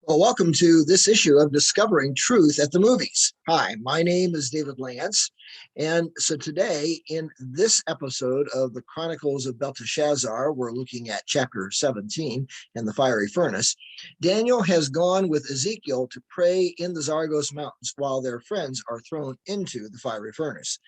Well, welcome to this issue of Discovering Truth at the Movies. Hi, my name is David Lance. And so today, in this episode of the Chronicles of Belteshazzar, we're looking at chapter 17 in the fiery furnace. Daniel has gone with Ezekiel to pray in the Zargos mountains while their friends are thrown into the fiery furnace.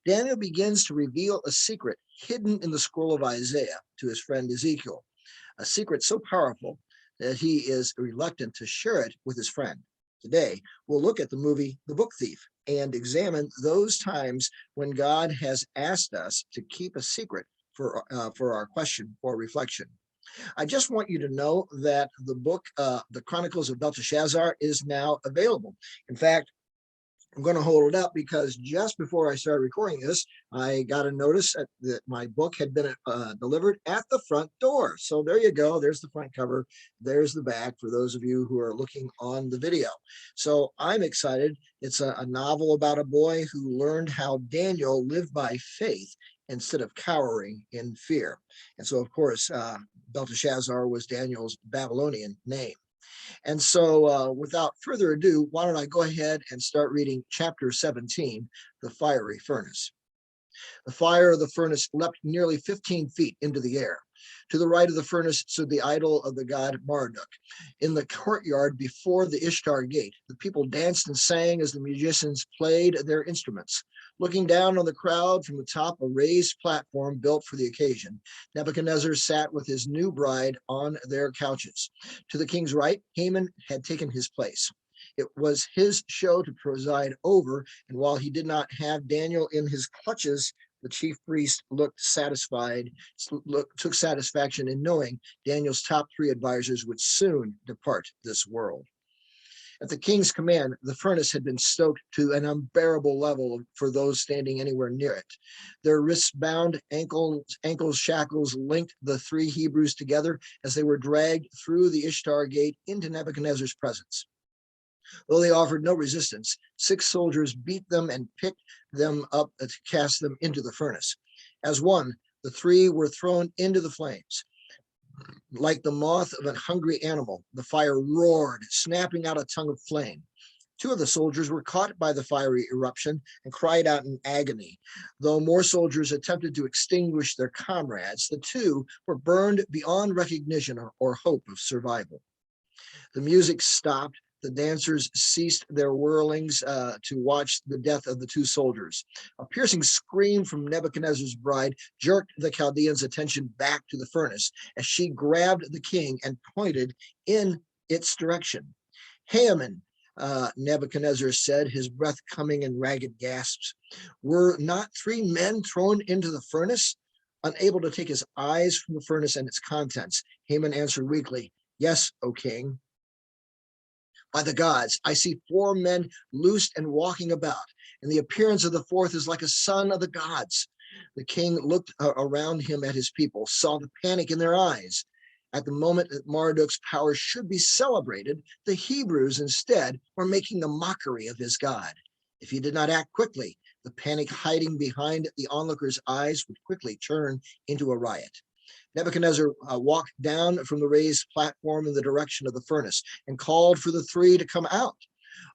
Daniel begins to reveal a secret hidden in the scroll of Isaiah to his friend Ezekiel, a secret so powerful that he is reluctant to share it with his friend. Today, we'll look at the movie The Book Thief and examine those times when God has asked us to keep a secret for our question or reflection. I just want you to know that the book, The Chronicles of Belteshazzar, is now available. In fact, I'm going to hold it up because just before I started recording this, I got a notice that my book had been delivered at the front door. So there you go. There's the front cover. There's the back for those of you who are looking on the video. So I'm excited. It's a novel about a boy who learned how Daniel lived by faith instead of cowering in fear. And so, of course, Belteshazzar was Daniel's Babylonian name. And so without further ado, why don't I go ahead and start reading chapter 17, The Fiery Furnace. The fire of the furnace leapt nearly 15 feet into the air. To the right of the furnace stood the idol of the god Marduk. In the courtyard before the Ishtar gate, the people danced and sang as the musicians played their instruments. Looking down on the crowd from the top a raised platform built for the occasion, Nebuchadnezzar sat with his new bride on their couches. To the king's right, Haman had taken his place. It was his show to preside over, and while he did not have Daniel in his clutches, the chief priest took satisfaction in knowing Daniel's top three advisors would soon depart this world. At the king's command, the furnace had been stoked to an unbearable level for those standing anywhere near it. Their wrists bound, ankles shackles linked the three Hebrews together as they were dragged through the Ishtar gate into Nebuchadnezzar's presence. Though they offered no resistance, 6 soldiers beat them and picked them up to cast them into the furnace. As one, the 3 were thrown into the flames. Like the moth of a hungry animal, the fire roared, snapping out a tongue of flame. 2 of the soldiers were caught by the fiery eruption and cried out in agony. Though more soldiers attempted to extinguish their comrades, the 2 were burned beyond recognition or hope of survival. The music stopped. The dancers ceased their whirlings to watch the death of the 2 soldiers. A piercing scream from Nebuchadnezzar's bride jerked the Chaldeans' attention back to the furnace as she grabbed the king and pointed in its direction. Haman, Nebuchadnezzar said, his breath coming in ragged gasps. Were not 3 men thrown into the furnace? Unable to take his eyes from the furnace and its contents, Haman answered weakly, "Yes, O king. By the gods, I see 4 men loosed and walking about, and the appearance of the 4th is like a son of the gods." The king looked around him at his people, saw the panic in their eyes. At the moment that Marduk's power should be celebrated, the Hebrews instead were making a mockery of his God. If he did not act quickly, the panic hiding behind the onlookers' eyes would quickly turn into a riot. Nebuchadnezzar walked down from the raised platform in the direction of the furnace and called for the 3 to come out.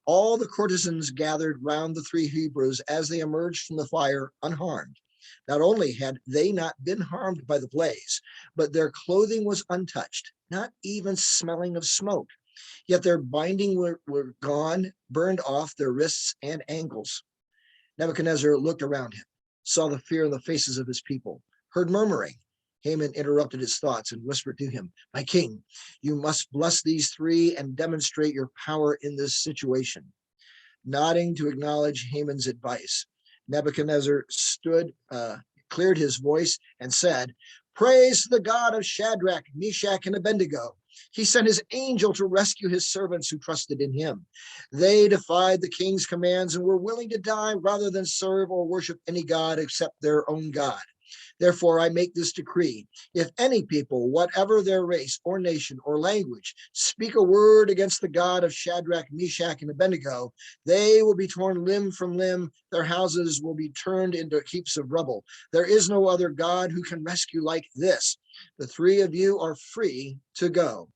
All the courtesans gathered round the 3 Hebrews as they emerged from the fire unharmed. Not only had they not been harmed by the blaze, but their clothing was untouched, not even smelling of smoke. Yet their binding were gone, burned off their wrists and ankles. Nebuchadnezzar looked around him, saw the fear in the faces of his people, heard murmuring. Haman interrupted his thoughts and whispered to him, "My king, you must bless these 3 and demonstrate your power in this situation." Nodding to acknowledge Haman's advice, Nebuchadnezzar cleared his voice and said, "Praise the God of Shadrach, Meshach, and Abednego. He sent his angel to rescue his servants who trusted in him. They defied the king's commands and were willing to die rather than serve or worship any god except their own God. Therefore, I make this decree. If any people, whatever their race or nation or language, speak a word against the God of Shadrach, Meshach, and Abednego, they will be torn limb from limb. Their houses will be turned into heaps of rubble. There is no other God who can rescue like this. The 3 of you are free to go."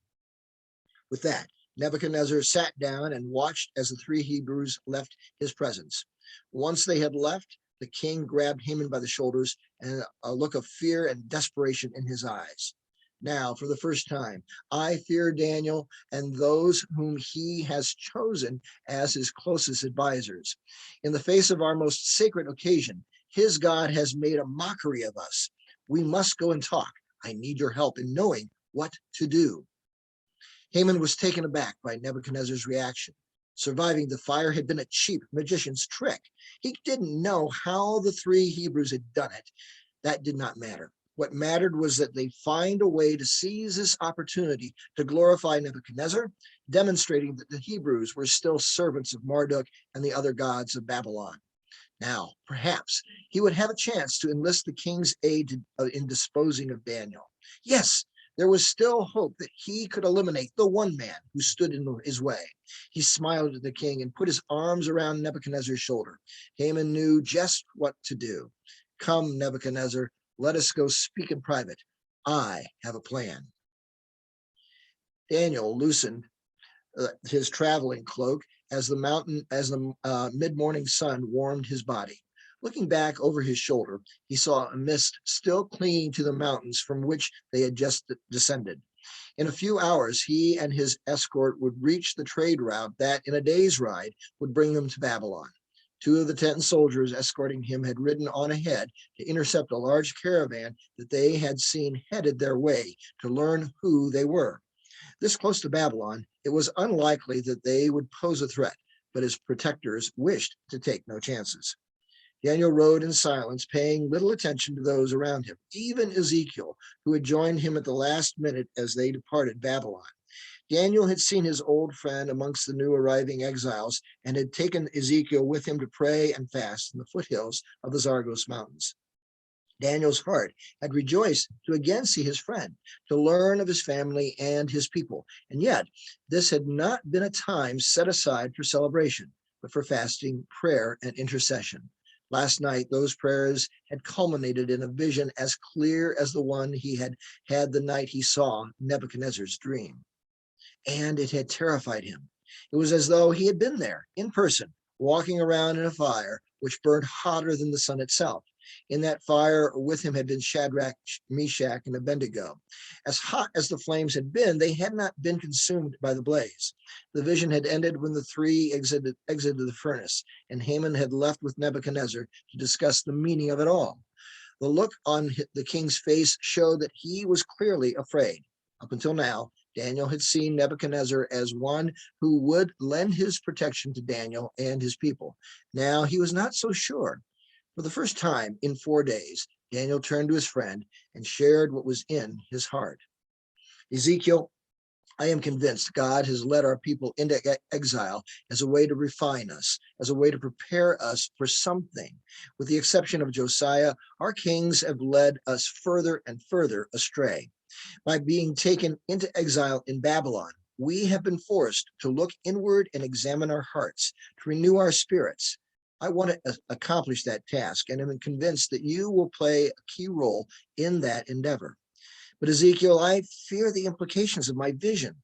With that, Nebuchadnezzar sat down and watched as the three Hebrews left his presence. Once they had left, the king grabbed Haman by the shoulders, and a look of fear and desperation in his eyes. Now, for the first time, I fear Daniel and those whom he has chosen as his closest advisors. In the face of our most sacred occasion, his God has made a mockery of us. We must go and talk. I need your help in knowing what to do. Haman was taken aback by Nebuchadnezzar's reaction. Surviving the fire had been a cheap magician's trick. He didn't know how the three Hebrews had done it. That did not matter. What mattered was that they find a way to seize this opportunity to glorify Nebuchadnezzar, demonstrating that the Hebrews were still servants of Marduk and the other gods of Babylon. Now, perhaps he would have a chance to enlist the king's aid in disposing of Daniel. Yes, there was still hope that he could eliminate the one man who stood in his way. He smiled at the king and put his arms around Nebuchadnezzar's shoulder. Haman knew just what to do. Come, Nebuchadnezzar, let us go speak in private. I have a plan. Daniel loosened his traveling cloak as the mid-morning sun warmed his body. Looking back over his shoulder, he saw a mist still clinging to the mountains from which they had just descended. In a few hours, he and his escort would reach the trade route that, in a day's ride, would bring them to Babylon. 2 of the 10 soldiers escorting him had ridden on ahead to intercept a large caravan that they had seen headed their way to learn who they were. This close to Babylon, it was unlikely that they would pose a threat, but his protectors wished to take no chances. Daniel rode in silence, paying little attention to those around him, even Ezekiel, who had joined him at the last minute as they departed Babylon. Daniel had seen his old friend amongst the new arriving exiles and had taken Ezekiel with him to pray and fast in the foothills of the Zargos mountains. Daniel's heart had rejoiced to again see his friend, to learn of his family and his people. And yet, this had not been a time set aside for celebration, but for fasting, prayer, and intercession. Last night, those prayers had culminated in a vision as clear as the one he had had the night he saw Nebuchadnezzar's dream. And it had terrified him. It was as though he had been there in person, walking around in a fire which burned hotter than the sun itself. In that fire with him had been Shadrach, Meshach, and Abednego. As hot as the flames had been, they had not been consumed by the blaze. The vision had ended when the three exited the furnace, and Haman had left with Nebuchadnezzar to discuss the meaning of it all. The look on the king's face showed that he was clearly afraid. Up until now, Daniel had seen Nebuchadnezzar as one who would lend his protection to Daniel and his people. Now he was not so sure. For the first time in 4 days, Daniel turned to his friend and shared what was in his heart. Ezekiel, I am convinced God has led our people into exile as a way to refine us, as a way to prepare us for something. With the exception of Josiah, our kings have led us further and further astray. By being taken into exile in Babylon, we have been forced to look inward and examine our hearts, to renew our spirits. I want to accomplish that task, and am convinced that you will play a key role in that endeavor. But Ezekiel, I fear the implications of my vision.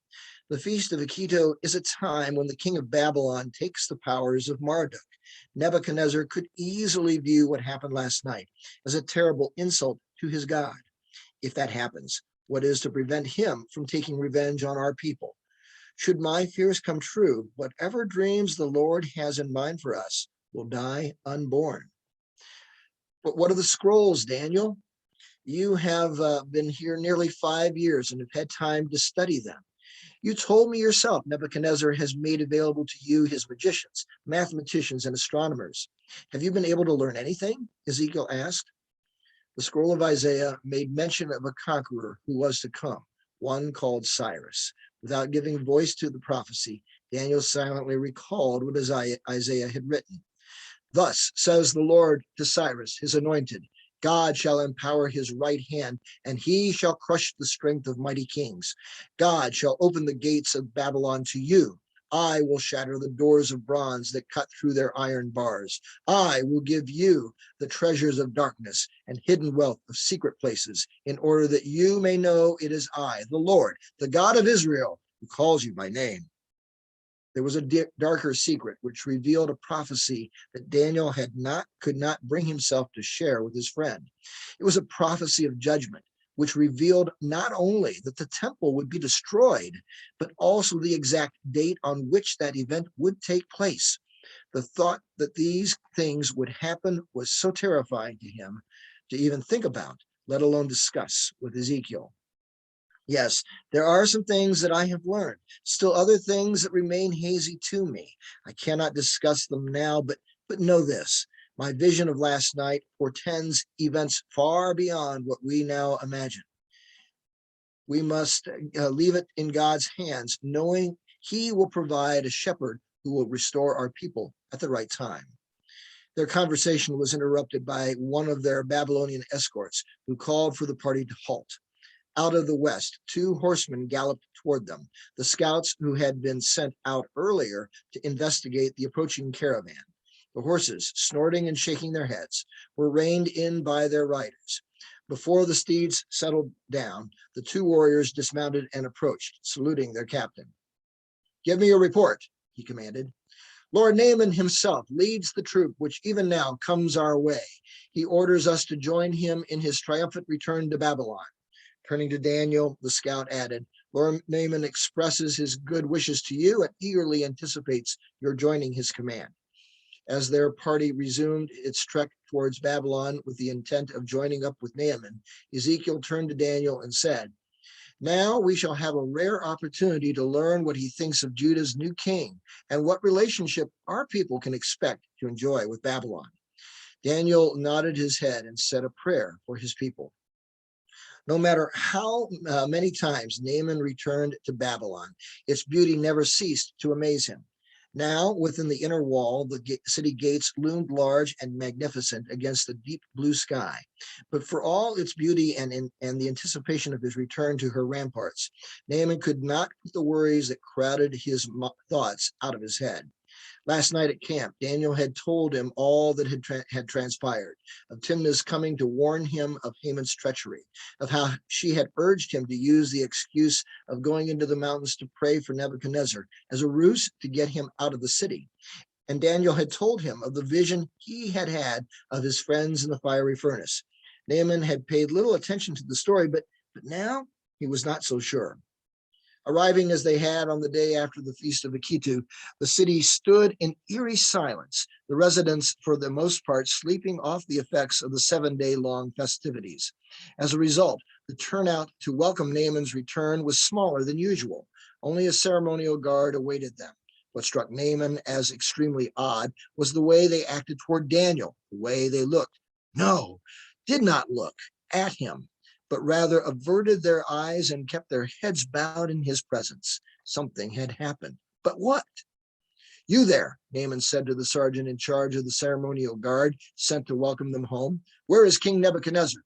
The Feast of Akito is a time when the king of Babylon takes the powers of Marduk. Nebuchadnezzar could easily view what happened last night as a terrible insult to his God. If that happens, what is to prevent him from taking revenge on our people? Should my fears come true, whatever dreams the Lord has in mind for us will die unborn. But what are the scrolls, Daniel? You have been here nearly 5 years and have had time to study them. You told me yourself Nebuchadnezzar has made available to you his magicians, mathematicians, and astronomers. Have you been able to learn anything? Ezekiel asked. The scroll of Isaiah made mention of a conqueror who was to come, one called Cyrus. Without giving voice to the prophecy, Daniel silently recalled what Isaiah had written. Thus says the Lord to Cyrus, his anointed, God shall empower his right hand, and he shall crush the strength of mighty kings. God shall open the gates of Babylon to you. I will shatter the doors of bronze that cut through their iron bars. I will give you the treasures of darkness and hidden wealth of secret places, in order that you may know it is I, the Lord, the God of Israel, who calls you by name. There was a darker secret which revealed a prophecy that Daniel could not bring himself to share with his friend. It was a prophecy of judgment, which revealed not only that the temple would be destroyed, but also the exact date on which that event would take place. The thought that these things would happen was so terrifying to him to even think about, let alone discuss with Ezekiel. Yes, there are some things that I have learned, still other things that remain hazy to me. I cannot discuss them now, but know this. My vision of last night portends events far beyond what we now imagine. We must leave it in God's hands, knowing he will provide a shepherd who will restore our people at the right time. Their conversation was interrupted by one of their Babylonian escorts, who called for the party to halt. Out of the west, 2 horsemen galloped toward them, the scouts who had been sent out earlier to investigate the approaching caravan. The horses, snorting and shaking their heads, were reined in by their riders. Before the steeds settled down, the 2 warriors dismounted and approached, saluting their captain. "Give me your report," he commanded. "Lord Naaman himself leads the troop which even now comes our way. He orders us to join him in his triumphant return to Babylon." Turning to Daniel, the scout added, "Lord Naaman expresses his good wishes to you and eagerly anticipates your joining his command." As their party resumed its trek towards Babylon with the intent of joining up with Naaman, Ezekiel turned to Daniel and said, "Now we shall have a rare opportunity to learn what he thinks of Judah's new king and what relationship our people can expect to enjoy with Babylon." Daniel nodded his head and said a prayer for his people. No matter how many times Naaman returned to Babylon, its beauty never ceased to amaze him. Now, within the inner wall, the city gates loomed large and magnificent against the deep blue sky. But for all its beauty and the anticipation of his return to her ramparts, Naaman could not put the worries that crowded his thoughts out of his head. Last night at camp, Daniel had told him all that had transpired, of Timnah's coming to warn him of Haman's treachery, of how she had urged him to use the excuse of going into the mountains to pray for Nebuchadnezzar as a ruse to get him out of the city. And Daniel had told him of the vision he had had of his friends in the fiery furnace. Naaman had paid little attention to the story, but now he was not so sure. Arriving as they had on the day after the Feast of Akitu, the city stood in eerie silence, the residents, for the most part, sleeping off the effects of the 7-day-long festivities. As a result, the turnout to welcome Naaman's return was smaller than usual. Only a ceremonial guard awaited them. What struck Naaman as extremely odd was the way they acted toward Daniel, the way they did not look at him, but rather averted their eyes and kept their heads bowed in his presence. Something had happened. But what? "You there," Naaman said to the sergeant in charge of the ceremonial guard sent to welcome them home. "Where is King Nebuchadnezzar?"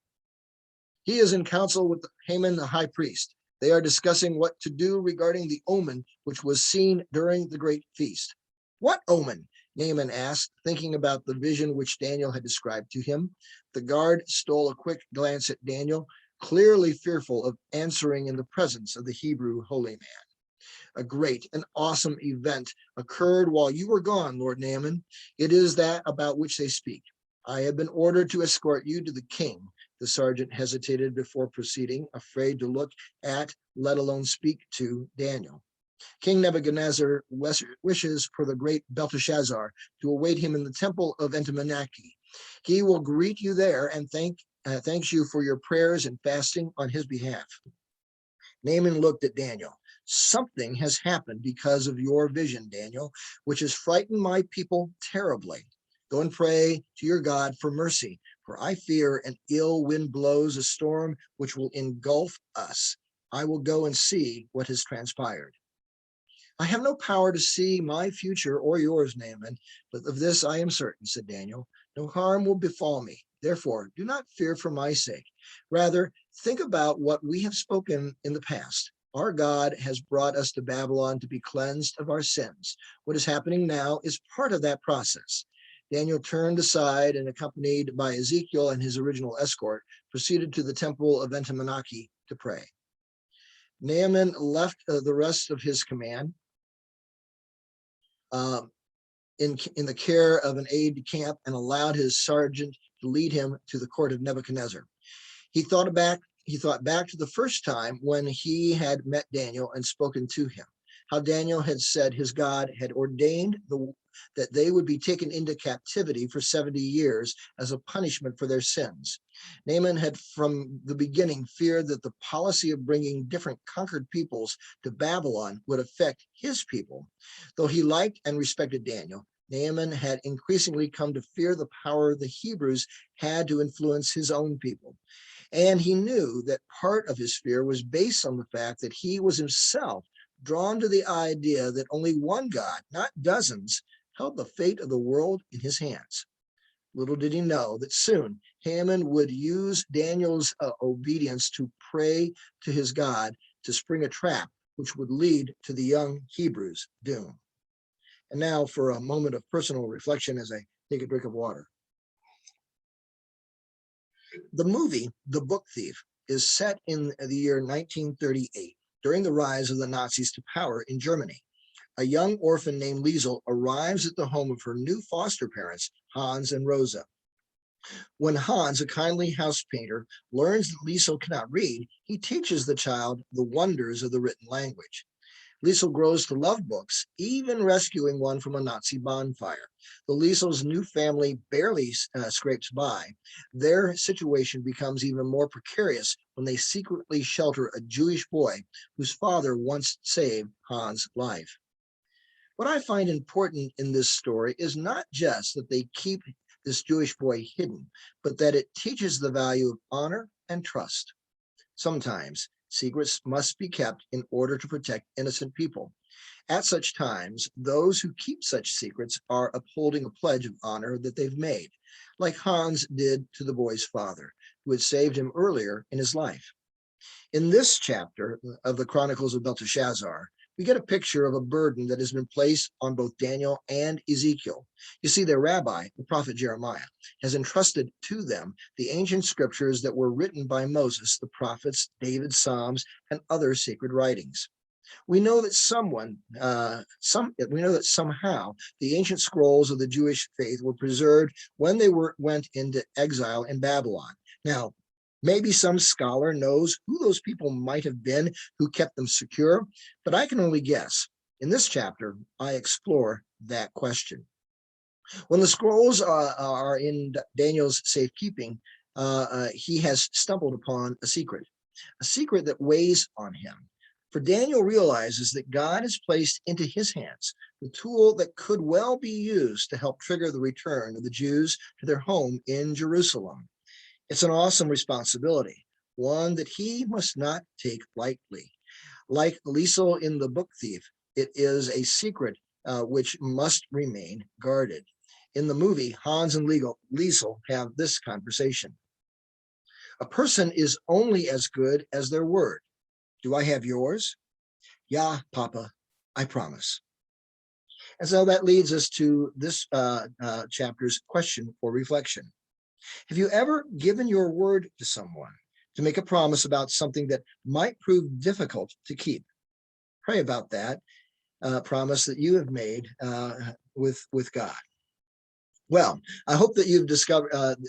"He is in council with Haman the high priest. They are discussing what to do regarding the omen which was seen during the great feast." "What omen?" Naaman asked, thinking about the vision which Daniel had described to him. The guard stole a quick glance at Daniel, clearly fearful of answering in the presence of the Hebrew holy man. "A great and awesome event occurred while you were gone, Lord Naaman. It is that about which they speak. I have been ordered to escort you to the king." The sergeant hesitated before proceeding, afraid to look at, let alone speak to, Daniel. "King Nebuchadnezzar wishes for the great Belteshazzar to await him in the temple of Entemanaki. He will greet you there and thanks you for your prayers and fasting on his behalf." Naaman looked at Daniel. "Something has happened because of your vision, Daniel, which has frightened my people terribly. Go and pray to your God for mercy, for I fear an ill wind blows a storm which will engulf us. I will go and see what has transpired." "I have no power to see my future or yours, Naaman, but of this I am certain," said Daniel. "No harm will befall me. Therefore, do not fear for my sake. Rather, think about what we have spoken in the past. Our God has brought us to Babylon to be cleansed of our sins. What is happening now is part of that process." Daniel turned aside and, accompanied by Ezekiel and his original escort, proceeded to the temple of Entemanaki to pray. Naaman left the rest of his command um, in the care of an aide de camp and allowed his sergeant to lead him to the court of Nebuchadnezzar. He thought back to the first time when he had met Daniel and spoken to him, how Daniel had said his God had ordained that they would be taken into captivity for 70 years as a punishment for their sins. Naaman had from the beginning feared that the policy of bringing different conquered peoples to Babylon would affect his people. Though he liked and respected Daniel, Naaman had increasingly come to fear the power the Hebrews had to influence his own people. And he knew that part of his fear was based on the fact that he was himself drawn to the idea that only one God, not dozens, held the fate of the world in his hands. Little did he know that soon Haman would use Daniel's obedience to pray to his God to spring a trap which would lead to the young Hebrews' doom. And now for a moment of personal reflection as I take a drink of water. The movie, The Book Thief, is set in the year 1938, during the rise of the Nazis to power in Germany. A young orphan named Liesel arrives at the home of her new foster parents, Hans and Rosa. When Hans, a kindly house painter, learns that Liesel cannot read, he teaches the child the wonders of the written language. Liesel grows to love books, even rescuing one from a Nazi bonfire. Though Liesel's new family barely scrapes by, their situation becomes even more precarious when they secretly shelter a Jewish boy whose father once saved Hans' life. What I find important in this story is not just that they keep this Jewish boy hidden, but that it teaches the value of honor and trust. Sometimes secrets must be kept in order to protect innocent people. At such times, those who keep such secrets are upholding a pledge of honor that they've made, like Hans did to the boy's father, who had saved him earlier in his life. In this chapter of the Chronicles of Belteshazzar, we get a picture of a burden that has been placed on both Daniel and Ezekiel. You see, their rabbi, the prophet Jeremiah, has entrusted to them the ancient scriptures that were written by Moses, the prophets, David's Psalms, and other sacred writings. We know that somehow the ancient scrolls of the Jewish faith were preserved when they went into exile in Babylon. Now, maybe some scholar knows who those people might have been who kept them secure, but I can only guess. In this chapter, I explore that question. When the scrolls are in Daniel's safekeeping, he has stumbled upon a secret that weighs on him. For Daniel realizes that God has placed into his hands the tool that could well be used to help trigger the return of the Jews to their home in Jerusalem. It's an awesome responsibility, one that he must not take lightly. Like Liesel in The Book Thief, it is a secret which must remain guarded. In the movie, Hans and Liesel have this conversation. A person is only as good as their word. Do I have yours? Yeah, Papa, I promise. And so that leads us to this chapter's question for reflection. Have you ever given your word to someone to make a promise about something that might prove difficult to keep? Pray about that promise that you have made with God. Well, I hope that you've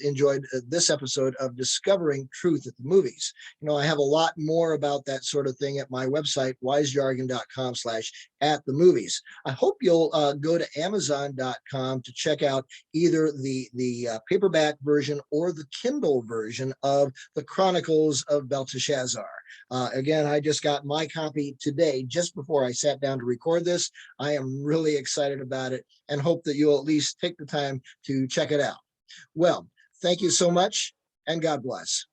enjoyed this episode of Discovering Truth at the Movies. You know, I have a lot more about that sort of thing at my website, wisejargon.com/@the-movies. I hope you'll go to amazon.com to check out either the paperback version or the Kindle version of the Chronicles of Belteshazzar. Again, I just got my copy today, just before I sat down to record this. I am really excited about it and hope that you'll at least take the time to check it out. Well, thank you so much, and God bless.